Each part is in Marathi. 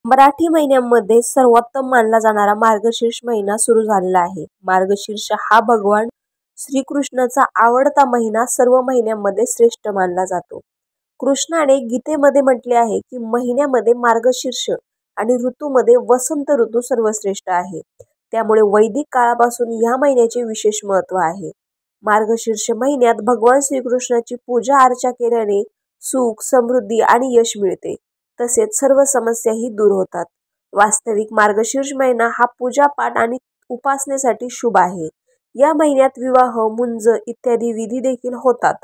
मराठी महिन्यांमध्ये सर्वोत्तम मानला जाणारा मार्गशीर्ष महिना सुरू झालेला आहे. मार्गशीर्ष हा भगवान श्रीकृष्णाचा आवडता महिना सर्व महिन्यांमध्ये श्रेष्ठ मानला जातो. कृष्णाने गीतेमध्ये म्हटले आहे की महिन्यामध्ये मार्गशीर्ष आणि ऋतूमध्ये वसंत ऋतू सर्वश्रेष्ठ आहे. त्यामुळे वैदिक काळापासून या महिन्याचे विशेष महत्त्व आहे. मार्गशीर्ष महिन्यात भगवान श्रीकृष्णाची पूजा अर्चा केल्याने सुख, समृद्धी आणि यश मिळते. तसेच सर्व समस्याही दूर होतात. वास्तविक मार्गशीर्ष महिना हा पूजापाठ आणि उपासनेसाठी शुभ आहे. या महिन्यात विवाह, मुंज इत्यादी विधी देखील होतात.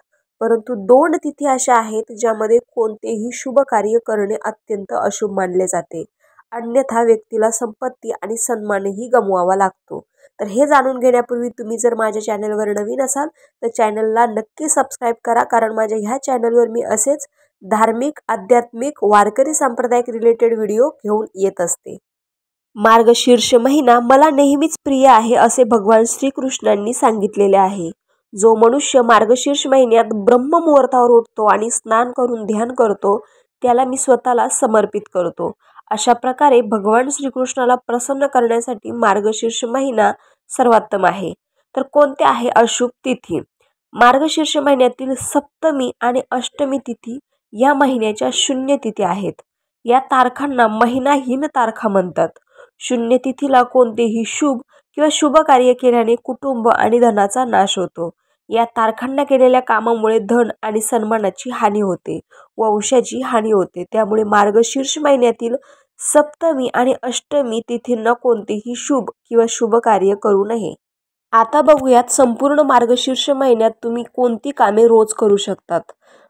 परंतु 2 तिथी अशा आहेत ज्यामध्ये कोणतेही शुभ कार्य करणे अत्यंत अशुभ मानले जाते. अन्यथा व्यक्तीला संपत्ती आणि सन्मानही गमवावा लागतो. तर हे जाणून घेण्यापूर्वी तुम्ही जर माझ्या चॅनलवर नवीन असाल तर चॅनलला नक्की सबस्क्राईब करा, कारण माझ्या ह्या चॅनलवर मी असेच धार्मिक, आध्यात्मिक, वारकरी सांप्रदायिक रिलेटेड व्हिडिओ घेऊन येत असते. मार्गशीर्ष महिना मला नेहमीच प्रिय आहे असे भगवान श्रीकृष्णांनी सांगितलेले आहे. जो मनुष्य मार्गशीर्ष महिन्यात ब्रह्ममुहूर्तावर उठतो आणि स्नान करून ध्यान करतो त्याला मी स्वतःला समर्पित करतो. अशा प्रकारे भगवान श्रीकृष्णाला प्रसन्न करण्यासाठी मार्गशीर्ष महिना सर्वोत्तम आहे. तर कोणत्या आहे अशुभ तिथी? मार्गशीर्ष महिन्यातील सप्तमी आणि अष्टमी तिथी या महिन्याच्या शून्य तिथी आहेत. या तारखांना महिनाहीन तारखा म्हणतात. शून्य तिथीला कोणतेही शुभ किंवा शुभ कार्य केल्याने कुटुंब आणि धनाचा नाश होतो. या तारखांना केलेल्या कामामुळे धन आणि सन्मानाची हानी होते, वंशाची हानी होते. त्यामुळे मार्गशीर्ष महिन्यातील सप्तमी आणि अष्टमी तिथींना कोणतेही शुभ किंवा शुभ कार्य करू नये. आता बघूयात संपूर्ण मार्गशीर्ष महिन्यात तुम्ही कोणती कामे रोज करू शकतात.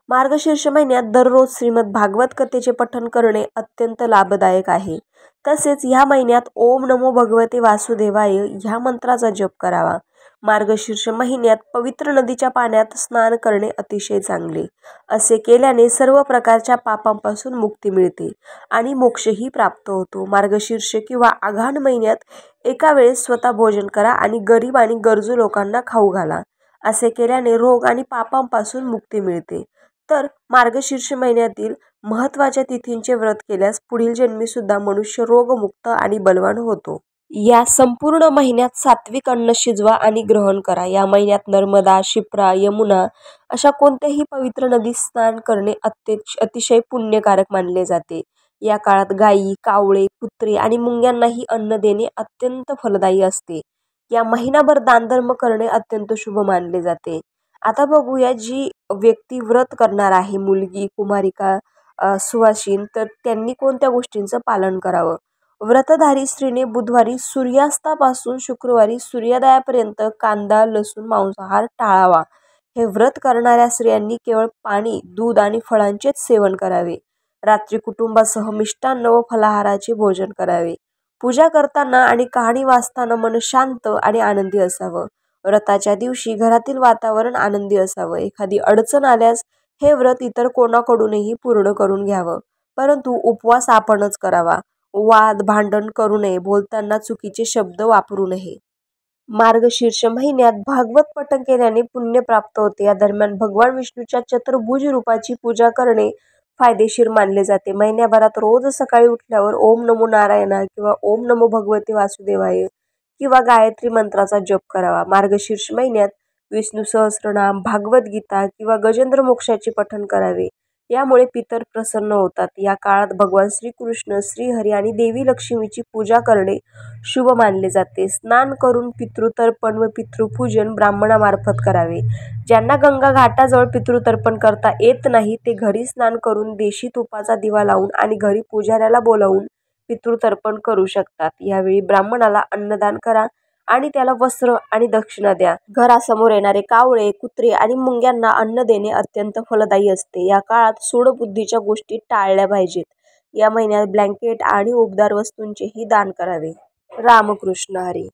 मार्गशीर्ष महिन्यात दररोज श्रीमद भागवत कथेचे पठण करणे अत्यंत लाभदायक आहे. तसेच ह्या महिन्यात ओम नमो भगवते वासुदेवाय ह्या मंत्राचा जप करावा. मार्गशीर्ष महिन्यात पवित्र नदीच्या पाण्यात स्नान करणे अतिशय चांगले. असे केल्याने सर्व प्रकारच्या पापांपासून मुक्ती मिळते आणि मोक्षही प्राप्त होतो. मार्गशीर्ष किंवा आघाण महिन्यात एका वेळेस स्वतः भोजन करा आणि गरीब आणि गरजू लोकांना खाऊ घाला. असे केल्याने रोग आणि पापांपासून मुक्ती मिळते. तर मार्गशीर्ष महिन्यातील महत्त्वाच्या तिथींचे व्रत केल्यास पुढील जन्मी सुद्धा मनुष्य रोगमुक्त आणि बलवान होतो. या संपूर्ण महिन्यात सात्विक अन्न शिजवा आणि ग्रहण करा. या महिन्यात नर्मदा, शिप्रा, यमुना अशा कोणत्याही पवित्र नदीत स्नान करणे अतिशय पुण्यकारक मानले जाते. या काळात गायी, कावळे, कुत्रे आणि मुंग्यांनाही अन्न देणे अत्यंत फलदायी असते. या महिनाभर दानधर्म करणे अत्यंत शुभ मानले जाते. आता बघूया जी व्यक्ती व्रत करणार आहे, मुलगी, कुमारिका, सुवासिन, तर त्यांनी कोणत्या गोष्टींचं पालन करावं. व्रतधारी स्त्रीने बुधवारी सूर्यास्तापासून शुक्रवारी सूर्योदयापर्यंत कांदा, लसूण, मांसाहार टाळावा. हे व्रत करणाऱ्या स्त्रियांनी केवळ पाणी, दूध आणि फळांचेच सेवन करावे. रात्री कुटुंबासह मिष्टान्न व फलाहाराचे भोजन करावे. पूजा करताना आणि कहाणी वाचताना मन शांत आणि आनंदी असावं. व्रताच्या दिवशी घरातील वातावरण आनंदी असावं. एखादी अडचण आल्यास हे व्रत इतर कोणाकडूनही पूर्ण करून घ्यावं, परंतु उपवास आपणच करावा. वाद, भांडण करू नये. बोलताना चुकीचे शब्द वापरू नये. मार्गशीर्ष महिन्यात भागवत पठण केल्याने पुण्य प्राप्त होते. या दरम्यान भगवान विष्णूच्या चतुर्भुज रूपाची पूजा करणे फायदेशीर मानले जाते. महिन्याभरात रोज सकाळी उठल्यावर ओम नमो नारायणा किंवा ओम नमो भगवते वासुदेवाय किंवा गायत्री मंत्राचा जप करावा. मार्गशीर्ष महिन्यात विष्णू सहस्रनाम, भागवत गीता किंवा गजेंद्र मोक्षाचे पठण करावे. यामुळे पितर प्रसन्न होतात. या काळात भगवान श्रीकृष्ण, श्रीहरी आणि देवी लक्ष्मीची पूजा करणे शुभ मानले जाते. स्नान करून पितृतर्पण व पितृपूजन ब्राह्मणामार्फत करावे. ज्यांना गंगा घाटाजवळ पितृतर्पण करता येत नाही ते घरी स्नान करून देशी तुपाचा दिवा लावून आणि घरी पुजाऱ्याला बोलावून पितृतर्पण करू शकतात. यावेळी ब्राह्मणाला अन्नदान करा आणि त्याला वस्त्र आणि दक्षिणा द्या. घरासमोर येणारे कावळे, कुत्रे आणि मुंग्यांना अन्न देणे अत्यंत फलदायी असते. या काळात सूडबुद्धीच्या गोष्टी टाळल्या पाहिजेत. या महिन्यात ब्लँकेट आणि उबदार वस्तूंचेही दान करावे. रामकृष्ण हरी.